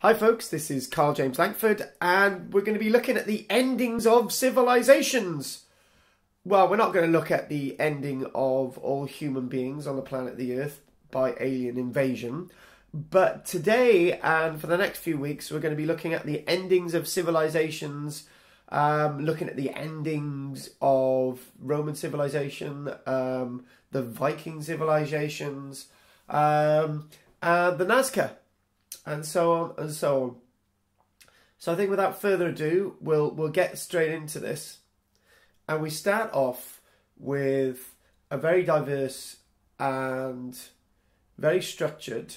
Hi folks, this is Karl-James Langford and we're going to be looking at the endings of civilizations. Well, we're not going to look at the ending of all human beings on the planet the Earth by alien invasion, but today and for the next few weeks we're going to be looking at the endings of civilizations, looking at the endings of Roman civilization, the Viking civilizations, and the Nazca. And so on and so on. So I think without further ado, we'll get straight into this. And we start off with a very diverse and very structured,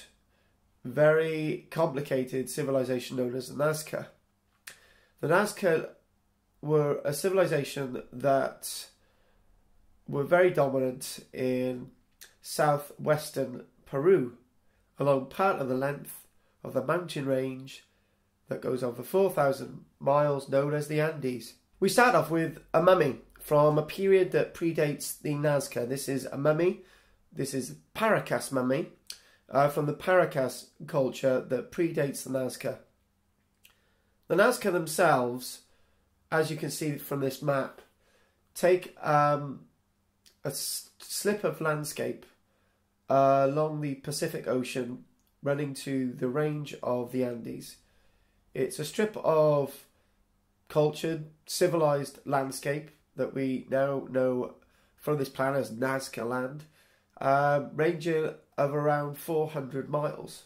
very complicated civilization known as the Nazca. The Nazca were a civilization that were very dominant in southwestern Peru, along part of the length of the mountain range that goes over 4,000 miles known as the Andes. We start off with a mummy from a period that predates the Nazca. This is a mummy, this is Paracas mummy, from the Paracas culture that predates the Nazca. The Nazca themselves, as you can see from this map, take a slip of landscape along the Pacific Ocean running to the range of the Andes. It's a strip of cultured, civilized landscape that we now know from this planet as Nazca land, ranging of around 400 miles.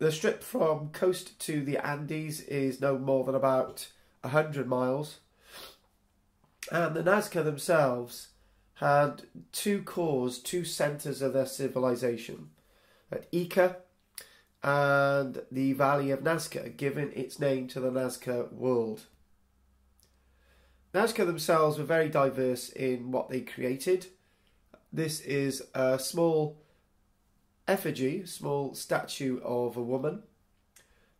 The strip from coast to the Andes is no more than about 100 miles. And the Nazca themselves had two cores, two centres of their civilization, at Ica and the Valley of Nasca, giving its name to the Nazca world. Nazca themselves were very diverse in what they created. This is a small effigy, small statue of a woman.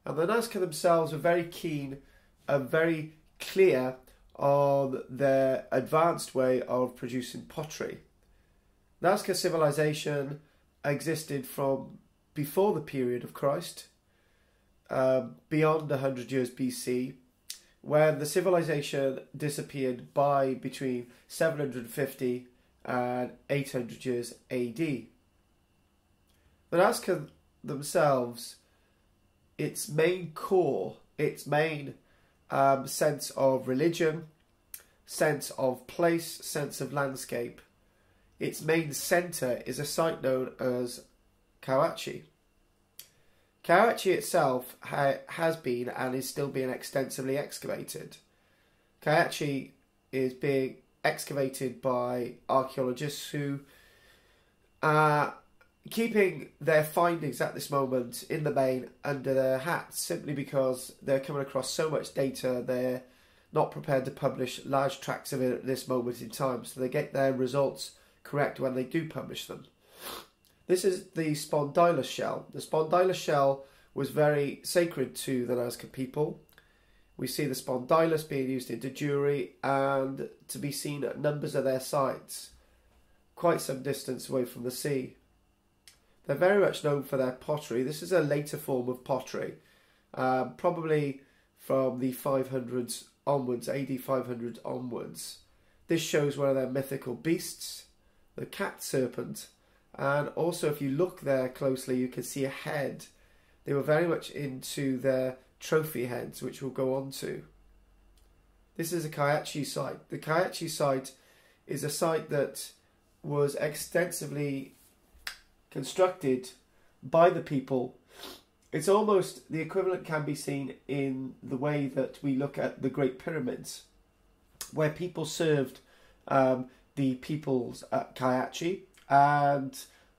And the Nazca themselves were very keen and very clear on their advanced way of producing pottery. Nazca civilization existed from before the period of Christ, beyond 100 years BC, when the civilization disappeared by between 750 and 800 years AD. The Nazca themselves, its main core, its main sense of religion, sense of place, sense of landscape, its main centre is a site known as Kawachi. Kawachi itself has been and is still being extensively excavated. Kawachi is being excavated by archaeologists who are keeping their findings at this moment in the main under their hats, simply because they're coming across so much data they're not prepared to publish large tracts of it at this moment in time, so they get their results correct when they do publish them. This is the spondylus shell. The spondylus shell was very sacred to the Nazca people. We see the spondylus being used into jewellery and to be seen at numbers of their sites, quite some distance away from the sea. They're very much known for their pottery. This is a later form of pottery, probably from the 500s onwards, AD 500 onwards. This shows one of their mythical beasts, the cat serpent, and also if you look there closely you can see a head. They were very much into their trophy heads, which we'll go on to. This is a Kawachi site. The Kawachi site is a site that was extensively constructed by the people. It's almost the equivalent can be seen in the way that we look at the Great Pyramids, where people served the peoples at Kawachi, and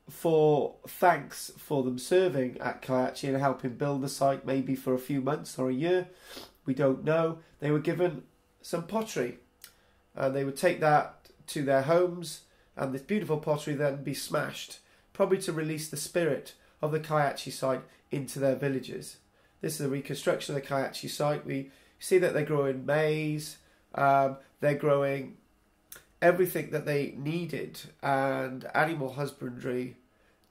for thanks for them serving at Kawachi and helping build the site, maybe for a few months or a year, we don't know, they were given some pottery, and they would take that to their homes, and this beautiful pottery then be smashed, probably to release the spirit of the Kawachi site into their villages. This is a reconstruction of the Kawachi site. We see that they're growing maize, they're growing everything that they needed, and animal husbandry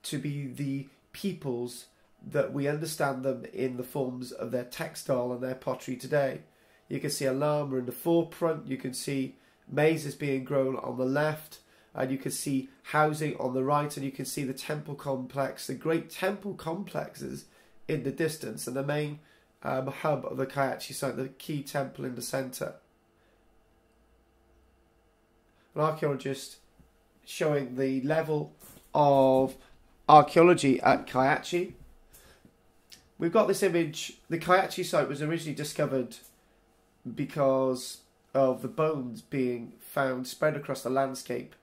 to be the people's that we understand them in the forms of their textile and their pottery today. You can see a llama in the forefront, you can see mazes being grown on the left, and you can see housing on the right, and you can see the temple complex, the great temple complexes in the distance, and the main hub of the Kayachi site, the key temple in the centre. An archaeologist showing the level of archaeology at Kayachi. We've got this image. The Kayachi site was originally discovered because of the bones being found spread across the landscape.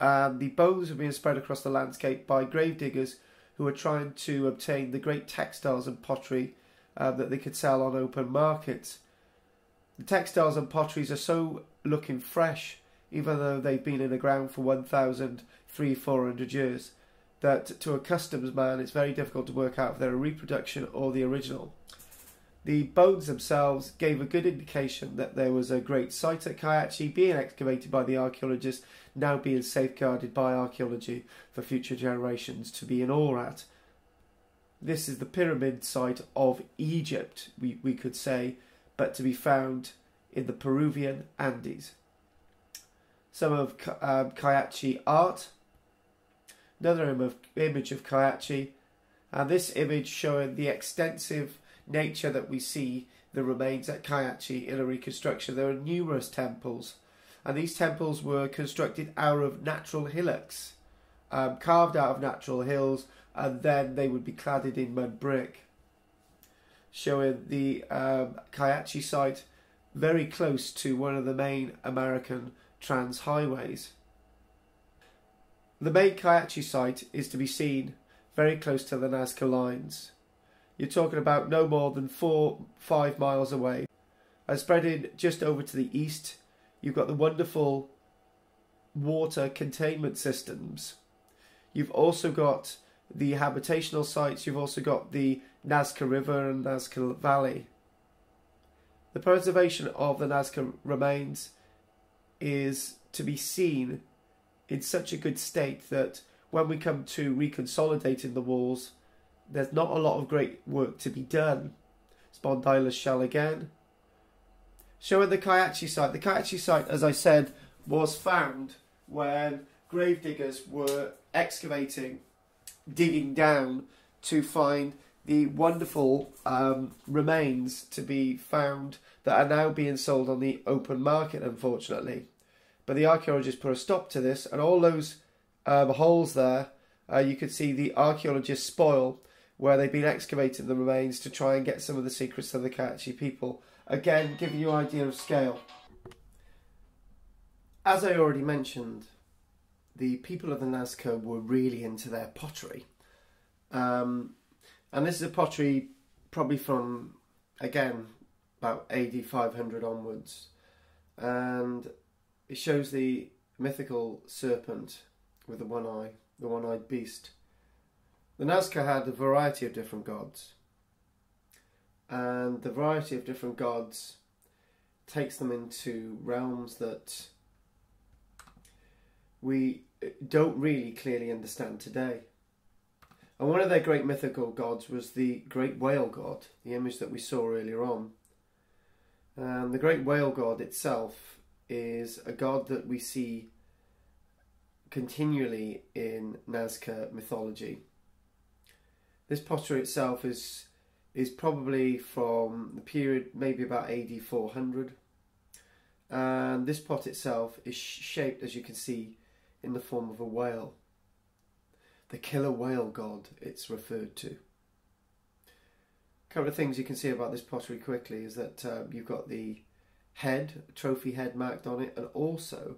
And the bones were being spread across the landscape by grave diggers who were trying to obtain the great textiles and pottery that they could sell on open markets. The textiles and potteries are so looking fresh, even though they've been in the ground for 1,300-400 years, that to a customs man it's very difficult to work out if they're a reproduction or the original. The bones themselves gave a good indication that there was a great site at Kayachi being excavated by the archaeologists, now being safeguarded by archaeology for future generations to be in awe at. This is the pyramid site of Egypt, we could say, but to be found in the Peruvian Andes. Some of Kayachi art. Another image of Kayachi, and this image showing the extensive nature that we see the remains at Kayachi in a reconstruction. There are numerous temples, and these temples were constructed out of natural hillocks, carved out of natural hills, and then they would be cladded in mud brick, showing the Kayachi site very close to one of the main American trans highways. The main Kayachi site is to be seen very close to the Nazca lines. You're talking about no more than 4-5 miles away. And spreading just over to the east, you've got the wonderful water containment systems. You've also got the habitational sites, you've also got the Nasca River and Nazca Valley. The preservation of the Nazca remains is to be seen in such a good state that when we come to reconsolidating the walls, there's not a lot of great work to be done. Spondylar shell again. Showing the Kayachi site. The Kayachi site, as I said, was found when grave diggers were excavating, digging down to find the wonderful remains to be found that are now being sold on the open market, unfortunately. But the archaeologists put a stop to this, and all those holes there, you could see the archaeologists' spoil, where they've been excavating the remains to try and get some of the secrets of the Kayachi people. Again, giving you an idea of scale. As I already mentioned, the people of the Nazca were really into their pottery. And this is a pottery probably from, again, about AD 500 onwards. And it shows the mythical serpent with the one eye, the one-eyed beast. The Nazca had a variety of different gods. And the variety of different gods takes them into realms that we don't really clearly understand today. And one of their great mythical gods was the great whale god, the image that we saw earlier on. And the great whale god itself is a god that we see continually in Nazca mythology. This pottery itself is probably from the period maybe about AD 400, and this pot itself is shaped, as you can see, in the form of a whale. The killer whale god it's referred to. A couple of things you can see about this pottery quickly is that you've got the head, trophy head marked on it, and also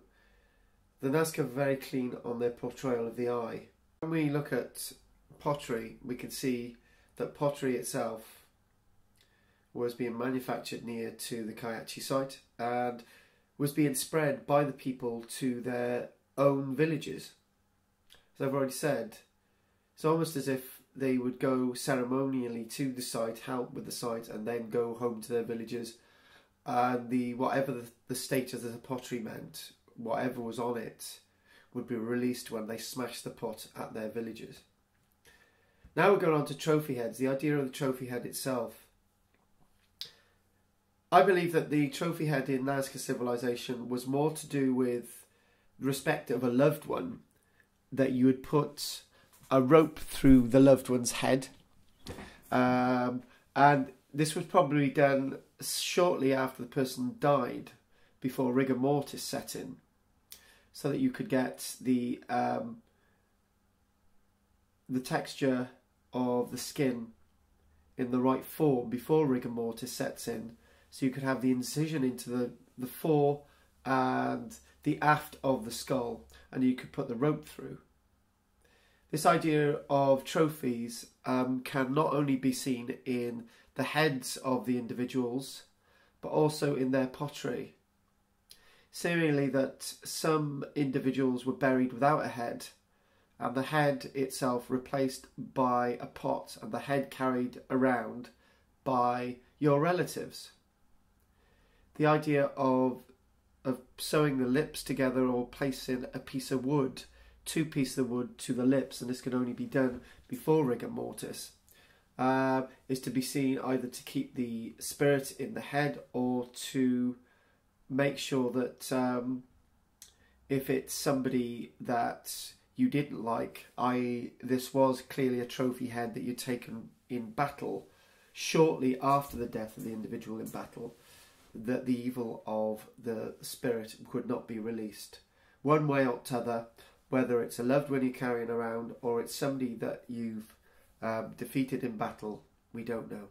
the Nazca are very clean on their portrayal of the eye. When we look at pottery, we can see that pottery itself was being manufactured near to the Kayachi site and was being spread by the people to their own villages. As I've already said, it's almost as if they would go ceremonially to the site, help with the site, and then go home to their villages. And whatever the state of the pottery meant, whatever was on it, would be released when they smashed the pot at their villages. Now we're going on to trophy heads, the idea of the trophy head itself. I believe that the trophy head in Nazca civilization was more to do with respect of a loved one, that you would put a rope through the loved one's head. And this was probably done shortly after the person died, before rigor mortis set in, so that you could get the texture of the skin in the right form before rigor mortis sets in, so you could have the incision into the fore and the aft of the skull, and you could put the rope through. This idea of trophies can not only be seen in the heads of the individuals, but also in their pottery. Seemingly that some individuals were buried without a head, and the head itself replaced by a pot, and the head carried around by your relatives. The idea of sewing the lips together, or placing a piece of wood, two pieces of wood to the lips, and this can only be done before rigor mortis, is to be seen either to keep the spirit in the head, or to make sure that if it's somebody that you didn't like, i.e. this was clearly a trophy head that you'd taken in battle shortly after the death of the individual in battle, that the evil of the spirit could not be released. One way or t'other, whether it's a loved one you're carrying around or it's somebody that you've defeated in battle, we don't know.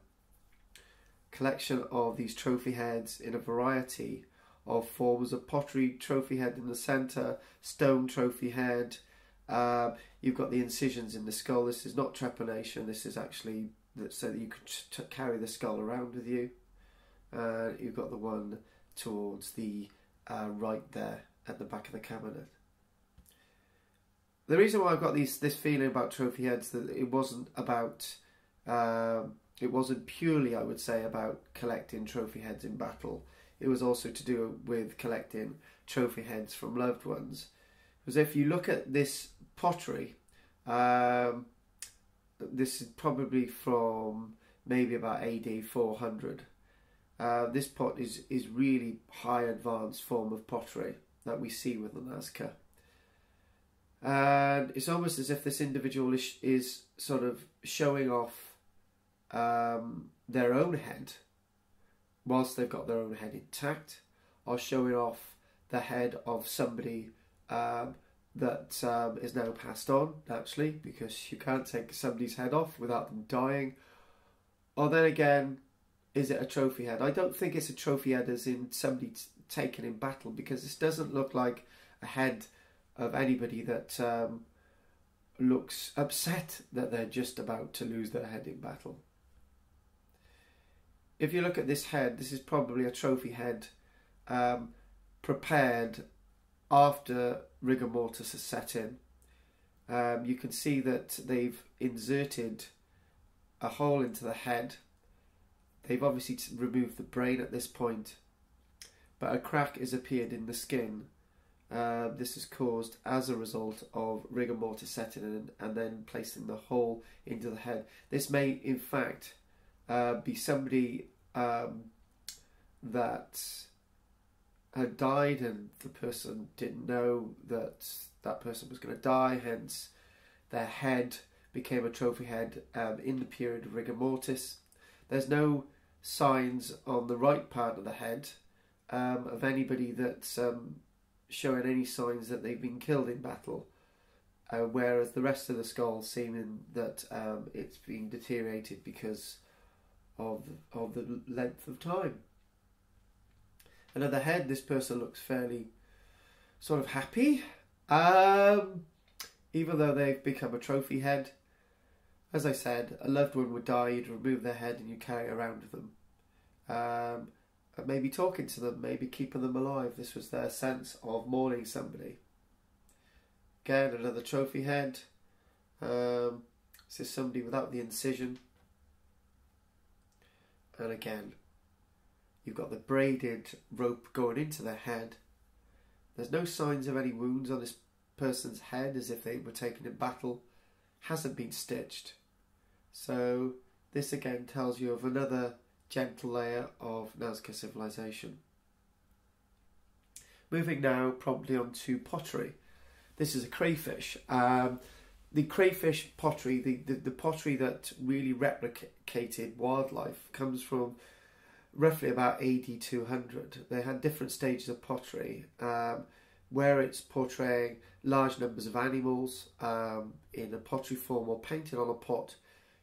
Collection of these trophy heads in a variety of forms of pottery, trophy head in the centre, stone trophy head. You've got the incisions in the skull. This is not trepanation, this is actually so that you could carry the skull around with you. You've got the one towards the right there at the back of the cabinet. The reason why I've got this feeling about trophy heads, that it wasn't about, it wasn't purely, I would say, about collecting trophy heads in battle. It was also to do with collecting trophy heads from loved ones. Because if you look at this pottery, this is probably from maybe about AD 400. This pot is really high advanced form of pottery that we see with the Nasca. And it's almost as if this individual is sort of showing off their own head, whilst they've got their own head intact, or showing off the head of somebody that is now passed on, naturally, because you can't take somebody's head off without them dying. Or then again, is it a trophy head? I don't think it's a trophy head as in somebody taken in battle, because this doesn't look like a head of anybody that looks upset that they're just about to lose their head in battle. If you look at this head, this is probably a trophy head prepared after rigor mortis has set in. You can see that they've inserted a hole into the head. They've obviously removed the brain at this point, but a crack has appeared in the skin. This is caused as a result of rigor mortis setting in and then placing the hole into the head. This may in fact be somebody that had died and the person didn't know that that person was going to die, hence their head became a trophy head in the period of rigor mortis. There's no signs on the right part of the head of anybody that's showing any signs that they've been killed in battle, whereas the rest of the skull seeming that it's been deteriorated because of the length of time. And at the head, this person looks fairly sort of happy, even though they've become a trophy head. As I said, a loved one would die, you'd remove their head and you carry it around with them. And maybe talking to them, maybe keeping them alive. This was their sense of mourning somebody. Again, another trophy head. This is somebody without the incision. And again, you've got the braided rope going into their head. There's no signs of any wounds on this person's head, as if they were taken in battle. Hasn't been stitched. So this again tells you of another gentle layer of Nazca civilization. Moving now probably on to pottery. This is a crayfish. The crayfish pottery, the pottery that really replicated wildlife, comes from roughly about AD 200. They had different stages of pottery, where it's portraying large numbers of animals in a pottery form or painted on a pot,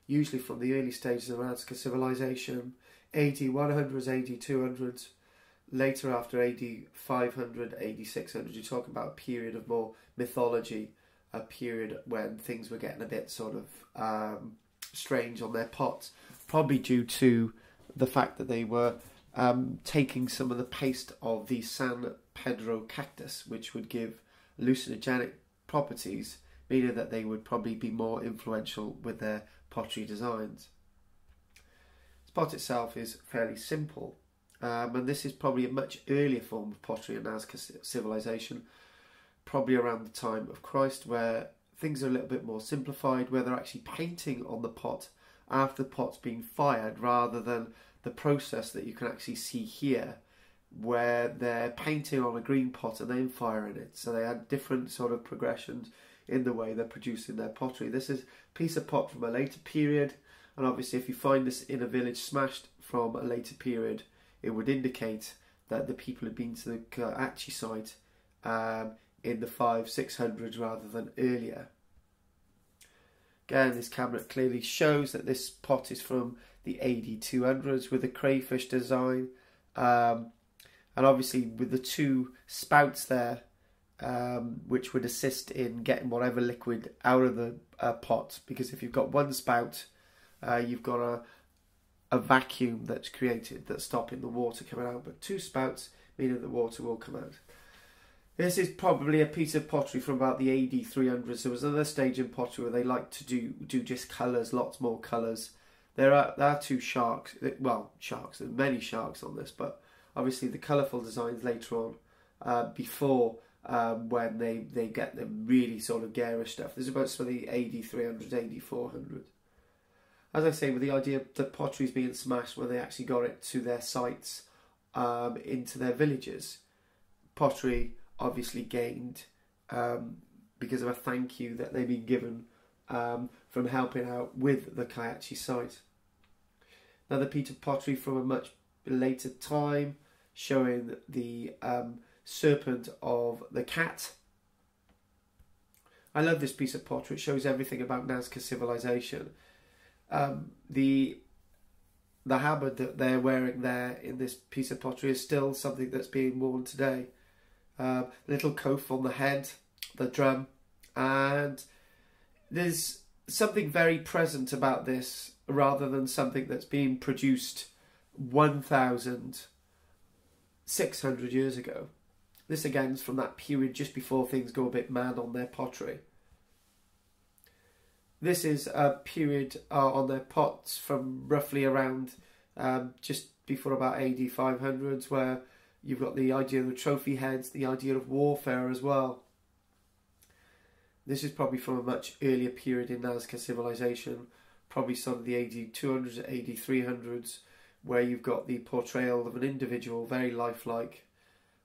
usually from the early stages of Nazca civilization, AD 100s, AD 200s. Later, after AD 500, AD 600, you're talking about a period of more mythology, a period when things were getting a bit sort of strange on their pots, probably due to the fact that they were taking some of the paste of the San Pedro cactus, which would give hallucinogenic properties, meaning that they would probably be more influential with their pottery designs. The pot itself is fairly simple. And this is probably a much earlier form of pottery in Nazca civilization, probably around the time of Christ, where things are a little bit more simplified, where they're actually painting on the pot after the pot's been fired, rather than the process that you can actually see here, where they're painting on a green pot and then firing it. So they had different sort of progressions in the way they're producing their pottery. This is a piece of pot from a later period, and obviously if you find this in a village smashed from a later period, it would indicate that the people had been to the Karl-James site in the 500-600s rather than earlier. Again, this cabinet clearly shows that this pot is from the AD 200s with a crayfish design, and obviously with the two spouts there, which would assist in getting whatever liquid out of the pot, because if you've got one spout, you've got a vacuum that's created that's stopping the water coming out, but two spouts meaning the water will come out. This is probably a piece of pottery from about the AD 300s. There was another stage in pottery where they like to do just colours, lots more colours. There are two sharks, well, sharks, there's many sharks on this, but obviously the colourful designs later on, before when they get the really sort of garish stuff. This is about some of the AD 300s, AD 400s. As I say, with the idea that pottery is being smashed when they actually got it to their sites, into their villages, pottery obviously gained because of a thank you that they've been given from helping out with the Karl-James site. Another piece of pottery from a much later time, showing the serpent of the cat. I love this piece of pottery. It shows everything about Nazca civilization. The habit that they're wearing there in this piece of pottery is still something that's being worn today. Little coif on the head, the drum, and there's something very present about this rather than something that's being produced 1,600 years ago. This again is from that period just before things go a bit mad on their pottery. This is a period on their pots from roughly around just before about AD 500s, where you've got the idea of the trophy heads, the idea of warfare as well. This is probably from a much earlier period in Nazca civilization, probably sort of the AD 200s, AD 300s, where you've got the portrayal of an individual, very lifelike,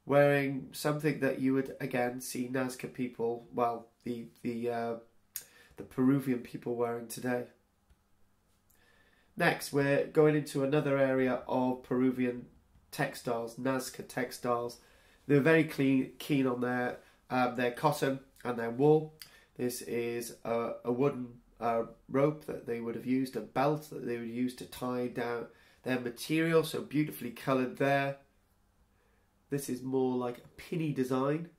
wearing something that you would again see Nazca people, well, the Peruvian people wearing today. Next, we're going into another area of Peruvian textiles, Nazca textiles. They're very keen on their cotton and their wool. This is a wooden rope that they would have used, a belt that they would use to tie down their material, so beautifully coloured there. This is more like a pinny design.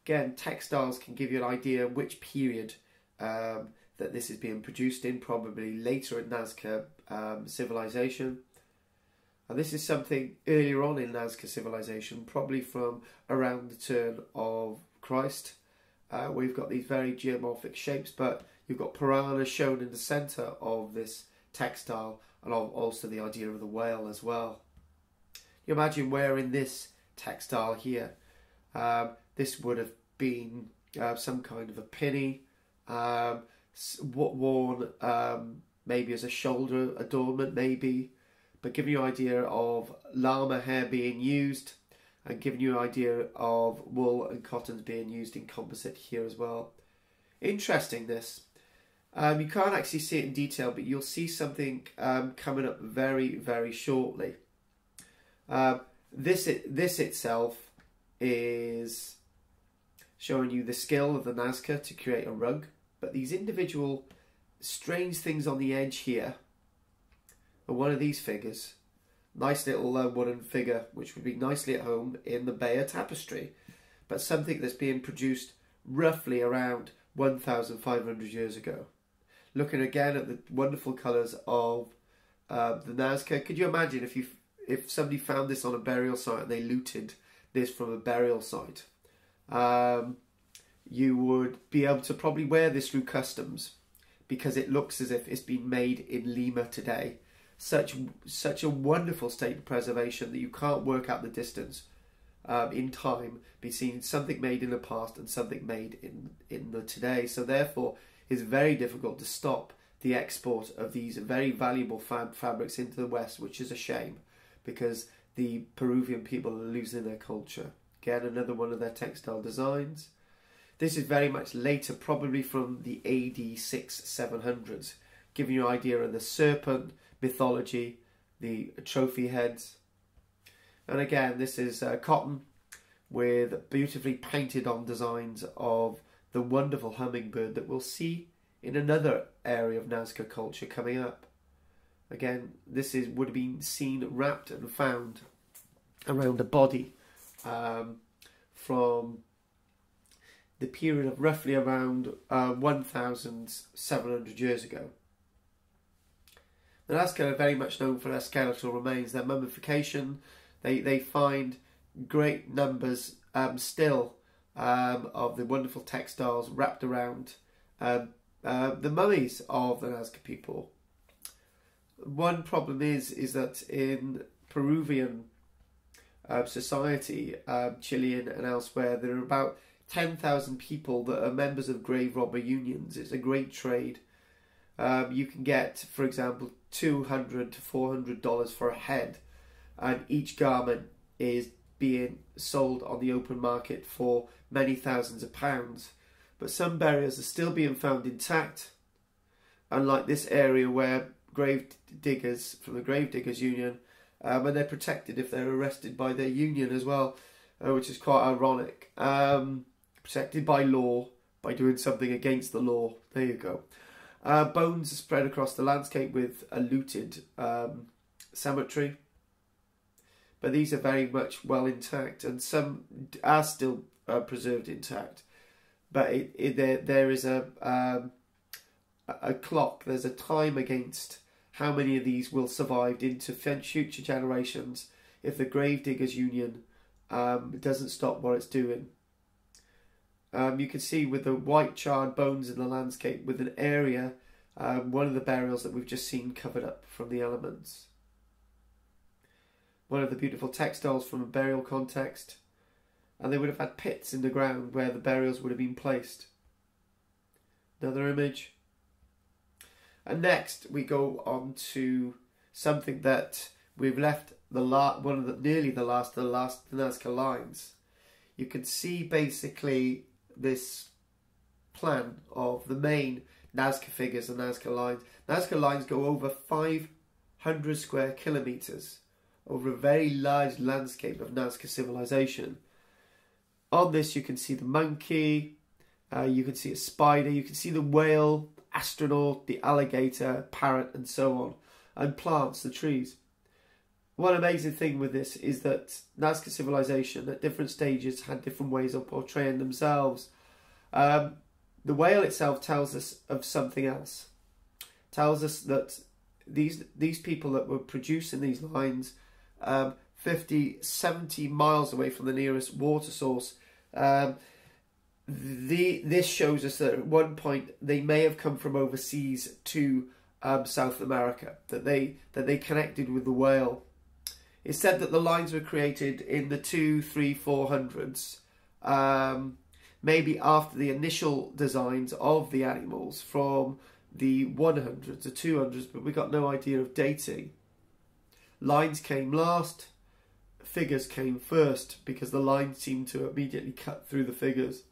Again, textiles can give you an idea of which period that this is being produced in, probably later in Nazca civilization. And this is something earlier on in Nazca civilization, probably from around the turn of Christ. We've got these very geomorphic shapes, but you've got piranhas shown in the centre of this textile, and also the idea of the whale as well. You imagine wearing this textile here. This would have been some kind of a pinny, worn maybe as a shoulder adornment, maybe, but giving you an idea of llama hair being used, and giving you an idea of wool and cottons being used in composite here as well. Interesting, this. You can't actually see it in detail, but you'll see something coming up very, very shortly. This itself is showing you the skill of the Nazca to create a rug, but these individual strange things on the edge here are one of these figures. Nice little wooden figure, which would be nicely at home in the Bayer tapestry, but something that's being produced roughly around 1,500 years ago. Looking again at the wonderful colours of the Nazca. Could you imagine if somebody found this on a burial site and they looted this from a burial site? You would be able to probably wear this through customs because it looks as if it's been made in Lima today. Such a wonderful state of preservation that you can't work out the distance in time between something made in the past and something made in the today. So therefore, it's very difficult to stop the export of these very valuable fabrics into the West, which is a shame because the Peruvian people are losing their culture. Again, another one of their textile designs. This is very much later, probably from the AD 600-700s, giving you an idea of the serpent mythology, the trophy heads. And again, this is cotton with beautifully painted on designs of the wonderful hummingbird that we'll see in another area of Nazca culture coming up. Again, this would have been seen wrapped and found around a body from the period of roughly around 1,700 years ago. The Nasca are very much known for their skeletal remains, their mummification. They find great numbers still of the wonderful textiles wrapped around the mummies of the Nazca people. One problem is that in Peruvian society, Chilean and elsewhere, there are about 10,000 people that are members of grave robber unions. It's a great trade. You can get, for example, $200 to $400 for a head, and each garment is being sold on the open market for many thousands of pounds. But some burials are still being found intact, unlike this area where grave diggers from the Grave Diggers Union, and they're protected if they're arrested by their union as well, which is quite ironic. Protected by law, by doing something against the law. There you go. Bones are spread across the landscape with a looted cemetery. But these are very much well intact, and some are still preserved intact. But there is a clock, there's a time against how many of these will survive into future generations if the Grave Diggers Union doesn't stop what it's doing. You can see with the white charred bones in the landscape with an area, one of the burials that we've just seen covered up from the elements. One of the beautiful textiles from a burial context, and they would have had pits in the ground where the burials would have been placed. Another image. And next we go on to something that we've left nearly the last Nazca lines. You can see basically this plan of the main Nazca figures and Nazca lines. Nazca lines go over 500 square kilometres over a very large landscape of Nazca civilization. On this you can see the monkey, you can see a spider, you can see the whale, astronaut, the alligator, parrot and so on, and plants, the trees. One amazing thing with this is that Nazca civilization at different stages had different ways of portraying themselves. The whale itself tells us of something else. Tells us that these people that were producing these lines 50, 70 miles away from the nearest water source, this shows us that at one point they may have come from overseas to South America, that they connected with the whale. It's said that the lines were created in the 200s, 300s, 400s, maybe after the initial designs of the animals from the 100s, the 200s, but we got no idea of dating. Lines came last, figures came first, because the lines seemed to immediately cut through the figures.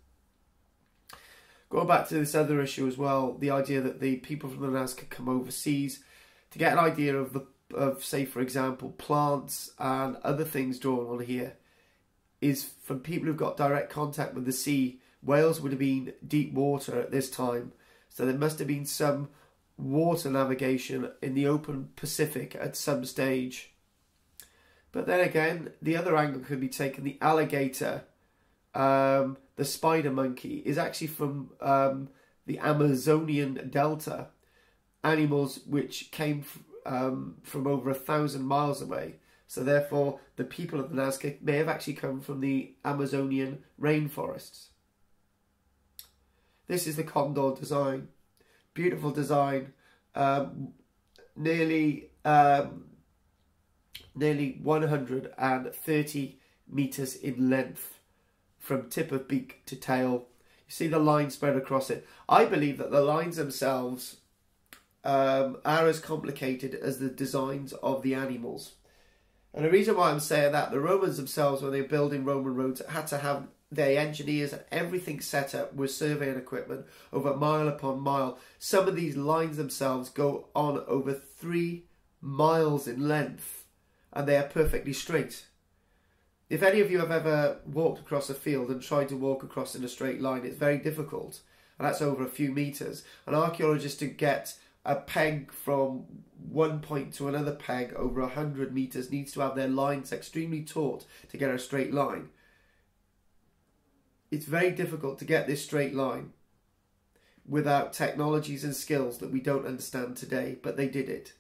Going back to this other issue as well, the idea that the people from the Nazca come overseas to get an idea of say, for example, plants and other things drawn on here, is from people who've got direct contact with the sea. Wales would have been deep water at this time, so there must have been some water navigation in the open Pacific at some stage. But then again, the other angle could be taken. The alligator, the spider monkey, is actually from the Amazonian Delta, animals which came from over 1,000 miles away. So therefore, the people of the Nazca may have actually come from the Amazonian rainforests. This is the condor design. Beautiful design. Nearly 130 meters in length from tip of beak to tail. You see the line spread across it. I believe that the lines themselves are as complicated as the designs of the animals. And the reason why I'm saying that, the Romans themselves, when they were building Roman roads, had to have their engineers and everything set up with surveying equipment over mile upon mile. Some of these lines themselves go on over 3 miles in length, and they are perfectly straight. If any of you have ever walked across a field and tried to walk across in a straight line, it's very difficult, and that's over a few meters. An archaeologist to get a peg from one point to another peg over 100 meters needs to have their lines extremely taut to get a straight line. It's very difficult to get this straight line without technologies and skills that we don't understand today, but they did it.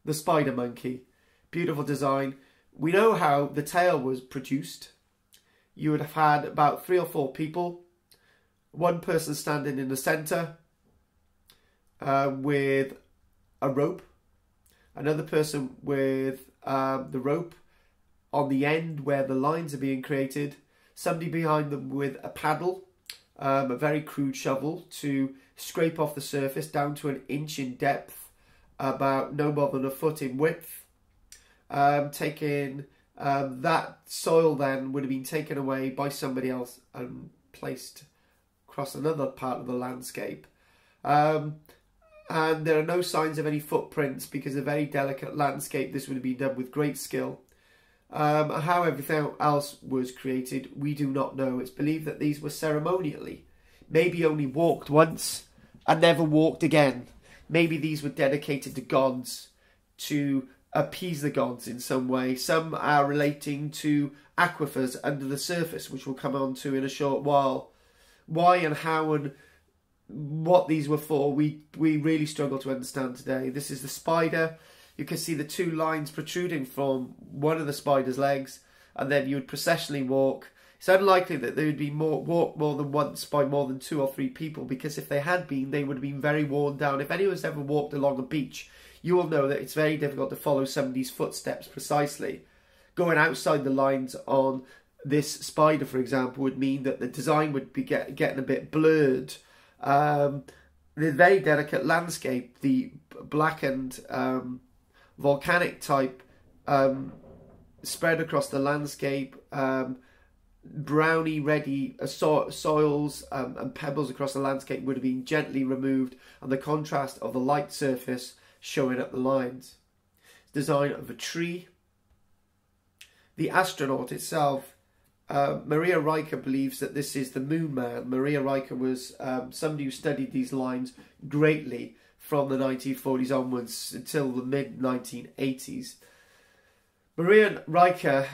The spider monkey, beautiful design. We know how the tail was produced. You would have had about 3 or 4 people, one person standing in the center with a rope, another person with the rope on the end where the lines are being created, somebody behind them with a paddle, a very crude shovel to scrape off the surface down to 1 inch in depth, about no more than 1 foot in width. That soil then would have been taken away by somebody else and placed across another part of the landscape. And there are no signs of any footprints because a very delicate landscape. This would have been done with great skill. How everything else was created, we do not know. It's believed that these were ceremonially, maybe only walked once and never walked again. Maybe these were dedicated to gods, to appease the gods in some way. Some are relating to aquifers under the surface, which we'll come on to in a short while. Why and how and what these were for, we really struggle to understand today. This is the spider. You can see the 2 lines protruding from one of the spider's legs, and then you would processionally walk. It's unlikely that they would be walked more than once by more than 2 or 3 people, because if they had been, they would have been very worn down. If anyone's ever walked along a beach, you will know that it's very difficult to follow somebody's footsteps precisely. Going outside the lines on this spider, for example, would mean that the design would be getting a bit blurred. The very delicate landscape, the blackened volcanic type spread across the landscape, browny ready soils and pebbles across the landscape would have been gently removed, and the contrast of the light surface showing up the lines. Design of a tree. The astronaut itself, Maria Riker believes that this is the Moon Man. Maria Riker was somebody who studied these lines greatly from the 1940s onwards until the mid-1980s. Maria Riker,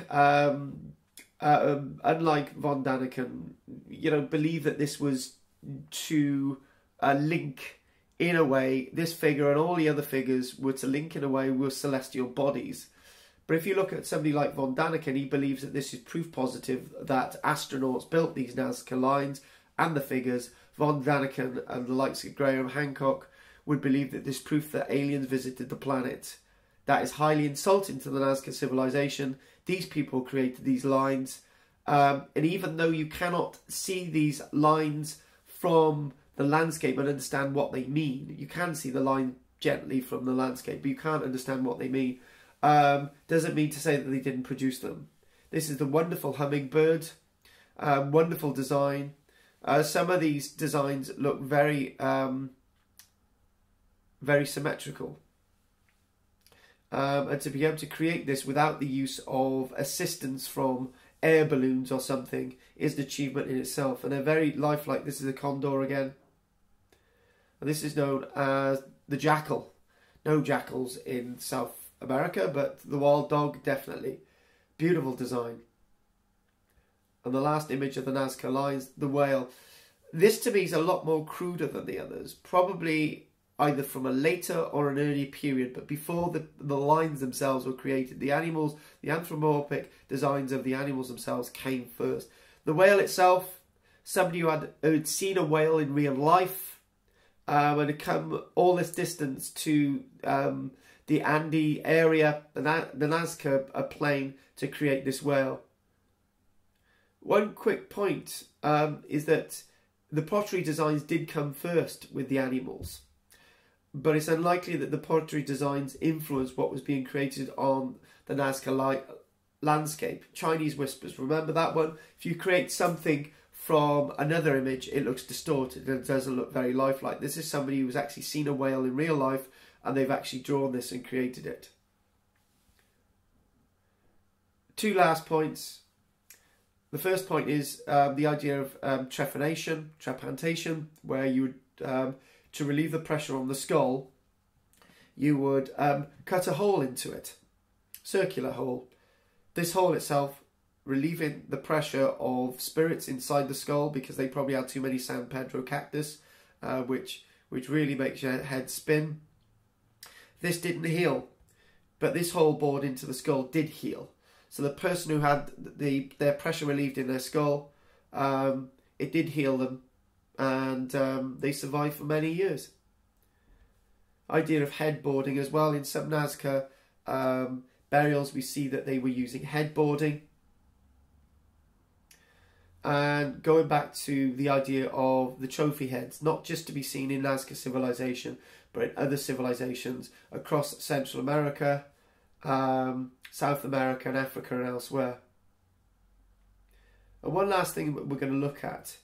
unlike von Daniken, believed that this was to link in a way, this figure and all the other figures were to link in a way with celestial bodies. But if you look at somebody like von Daniken, he believes that this is proof positive that astronauts built these Nazca lines and the figures. Von Daniken and the likes of Graham Hancock would believe that this proof that aliens visited the planet. That is highly insulting to the Nazca civilization. These people created these lines. And even though you cannot see these lines from the landscape and understand what they mean. You can see the line gently from the landscape, but you can't understand what they mean. Doesn't mean to say that they didn't produce them. This is the wonderful hummingbird, wonderful design. Some of these designs look very, very symmetrical. And to be able to create this without the use of assistance from air balloons or something is an achievement in itself. And they're very lifelike. This is a condor again. And this is known as the jackal. No jackals in South America, but the wild dog, definitely. Beautiful design. And the last image of the Nazca lines, the whale. This to me is a lot more cruder than the others. Probably either from a later or an early period, but before the lines themselves were created. The animals, the anthropomorphic designs of the animals themselves came first. The whale itself, somebody who had seen a whale in real life and had come all this distance to the Andes area, the Nazca plain, to create this whale. One quick point is that the pottery designs did come first with the animals, but it's unlikely that the pottery designs influenced what was being created on the Nazca landscape. Chinese whispers, remember that one? If you create something from another image, it looks distorted and it doesn't look very lifelike. This is somebody who's actually seen a whale in real life and they've actually drawn this and created it. Two last points. The first point is the idea of trepanation, where you would, to relieve the pressure on the skull, you would cut a hole into it, circular hole. This hole itself relieving the pressure of spirits inside the skull, because they probably had too many San Pedro cactus, which really makes your head spin. This didn't heal, but this hole bored into the skull did heal. So the person who had their pressure relieved in their skull, it did heal them, and they survived for many years. Idea of headboarding as well. In some Nazca burials, we see that they were using headboarding. And going back to the idea of the trophy heads, not just to be seen in Nazca civilization, but in other civilizations across Central America, South America and Africa and elsewhere. And one last thing we're going to look at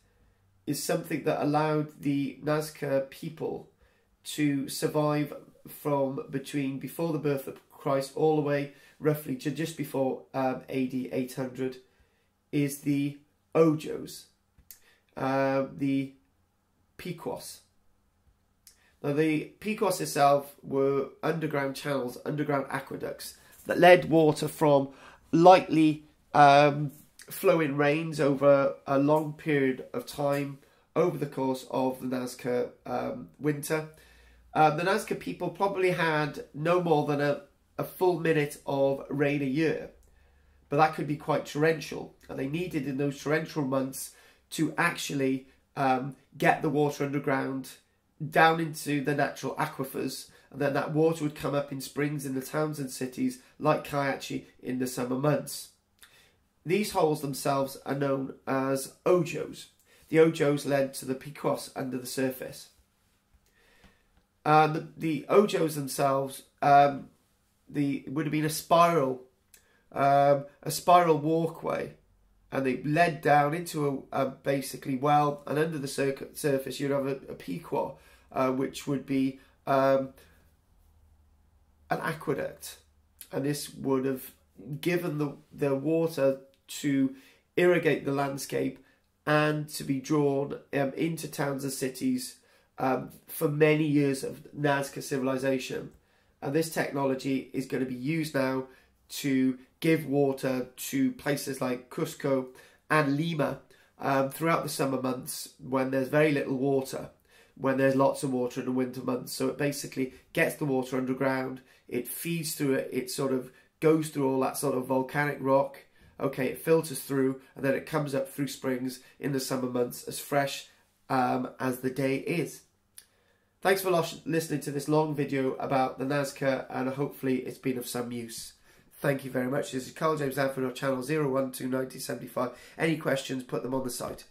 is something that allowed the Nazca people to survive from before the birth of Christ all the way roughly to just before AD 800, is the Ojos, the Pequos. Now the Pequos itself were underground channels, underground aqueducts that led water from lightly flowing rains over a long period of time over the course of the Nazca winter. The Nazca people probably had no more than a full minute of rain a year, but that could be quite torrential, and they needed in those torrential months to actually get the water underground down into the natural aquifers, and then that water would come up in springs in the towns and cities like Kayachi in the summer months. These holes themselves are known as Ojos. The Ojos led to the Pequos under the surface. The Ojos themselves, it would have been a spiral walkway, and they led down into a basically well, and under the surface you'd have a Pequot, which would be an aqueduct, and this would have given the water to irrigate the landscape and to be drawn into towns and cities for many years of Nazca civilization. And this technology is going to be used now to give water to places like Cusco and Lima throughout the summer months when there's very little water, when there's lots of water in the winter months. So it basically gets the water underground, it feeds through it, it sort of goes through all that sort of volcanic rock, okay, it filters through, and then it comes up through springs in the summer months as fresh as the day is. Thanks for listening to this long video about the Nazca, and hopefully it's been of some use. Thank you very much. This is Karl-James Langford on channel 0121975. Any questions, put them on the site.